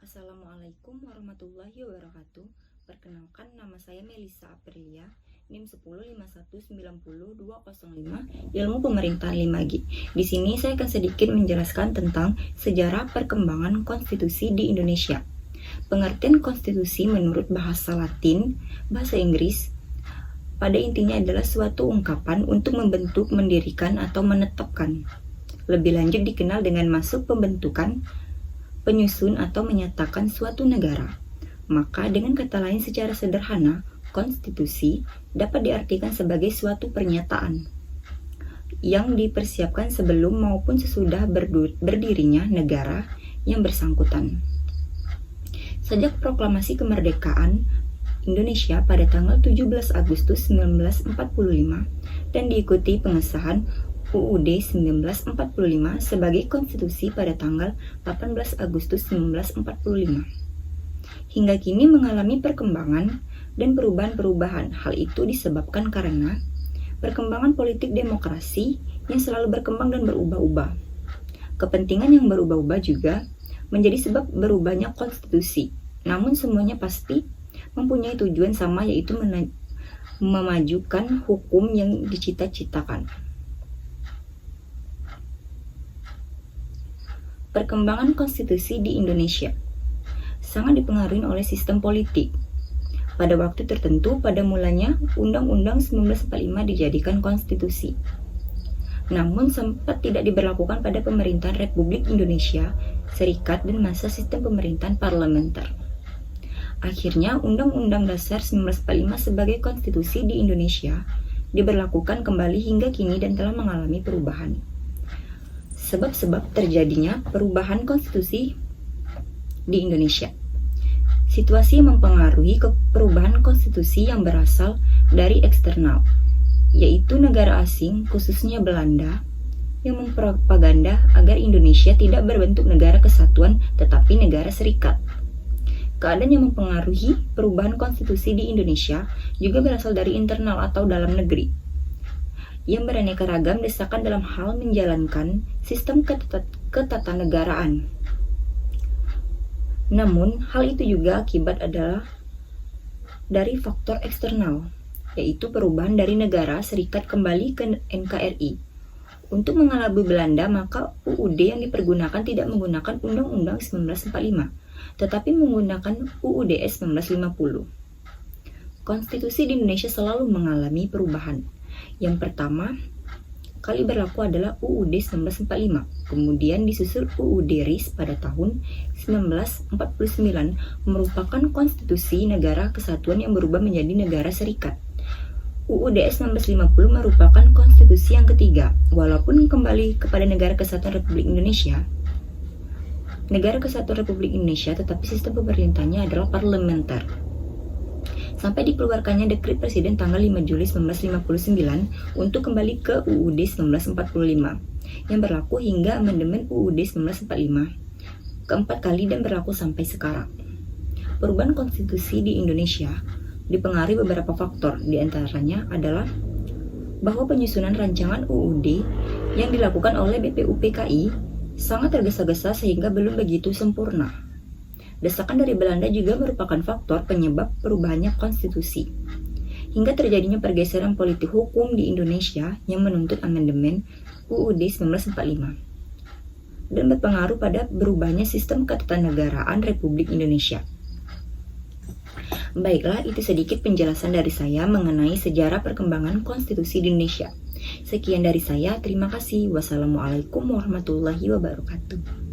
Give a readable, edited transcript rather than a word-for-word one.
Assalamualaikum warahmatullahi wabarakatuh. Perkenalkan, nama saya Melissa Aprilia, NIM 101090205, Ilmu Pemerintahan 5G. Di sini saya akan sedikit menjelaskan tentang sejarah perkembangan konstitusi di Indonesia. Pengertian konstitusi menurut bahasa Latin, bahasa Inggris, pada intinya adalah suatu ungkapan untuk membentuk, mendirikan, atau menetapkan. Lebih lanjut dikenal dengan masuk pembentukan, penyusun atau menyatakan suatu negara. Maka dengan kata lain secara sederhana, konstitusi dapat diartikan sebagai suatu pernyataan yang dipersiapkan sebelum maupun sesudah berdirinya negara yang bersangkutan. Sejak proklamasi kemerdekaan Indonesia pada tanggal 17 Agustus 1945 dan diikuti pengesahan UUD 1945 sebagai konstitusi pada tanggal 18 Agustus 1945. Hingga kini mengalami perkembangan dan perubahan-perubahan. Hal itu disebabkan karena perkembangan politik demokrasi yang selalu berkembang dan berubah-ubah. Kepentingan yang berubah-ubah juga menjadi sebab berubahnya konstitusi. Namun semuanya pasti mempunyai tujuan sama, yaitu memajukan hukum yang dicita-citakan. Perkembangan konstitusi di Indonesia sangat dipengaruhi oleh sistem politik. Pada waktu tertentu, pada mulanya Undang-Undang 1945 dijadikan konstitusi. Namun sempat tidak diberlakukan pada pemerintahan Republik Indonesia Serikat dan masa sistem pemerintahan parlementer. Akhirnya Undang-Undang Dasar 1945 sebagai konstitusi di Indonesia diberlakukan kembali hingga kini dan telah mengalami perubahan. Sebab-sebab terjadinya perubahan konstitusi di Indonesia. Situasi yang mempengaruhi perubahan konstitusi yang berasal dari eksternal, yaitu negara asing, khususnya Belanda, yang mempropaganda agar Indonesia tidak berbentuk negara kesatuan tetapi negara serikat. Keadaan yang mempengaruhi perubahan konstitusi di Indonesia juga berasal dari internal atau dalam negeri, yang beraneka ragam desakan dalam hal menjalankan sistem ketatanegaraan. Namun, hal itu juga akibat adalah dari faktor eksternal, yaitu perubahan dari negara serikat kembali ke NKRI. Untuk mengelabui Belanda, maka UUD yang dipergunakan tidak menggunakan Undang-Undang 1945, tetapi menggunakan UUDS 1950. Konstitusi di Indonesia selalu mengalami perubahan. Yang pertama kali berlaku adalah UUD 1945, kemudian disusul UUD RIS pada tahun 1949 merupakan konstitusi negara kesatuan yang berubah menjadi negara serikat. UUDS 1950 merupakan konstitusi yang ketiga, walaupun kembali kepada negara kesatuan Republik Indonesia. Negara kesatuan Republik Indonesia tetapi sistem pemerintahnya adalah parlementer. Sampai dikeluarkannya dekret Presiden tanggal 5 Juli 1959 untuk kembali ke UUD 1945 yang berlaku hingga amandemen UUD 1945 keempat kali dan berlaku sampai sekarang. Perubahan konstitusi di Indonesia dipengaruhi beberapa faktor, diantaranya adalah bahwa penyusunan rancangan UUD yang dilakukan oleh BPUPKI sangat tergesa-gesa sehingga belum begitu sempurna. Desakan dari Belanda juga merupakan faktor penyebab perubahannya konstitusi, hingga terjadinya pergeseran politik hukum di Indonesia yang menuntut amandemen UUD 1945 dan berpengaruh pada berubahnya sistem ketatanegaraan Republik Indonesia. Baiklah, itu sedikit penjelasan dari saya mengenai sejarah perkembangan konstitusi di Indonesia. Sekian dari saya, terima kasih. Wassalamualaikum warahmatullahi wabarakatuh.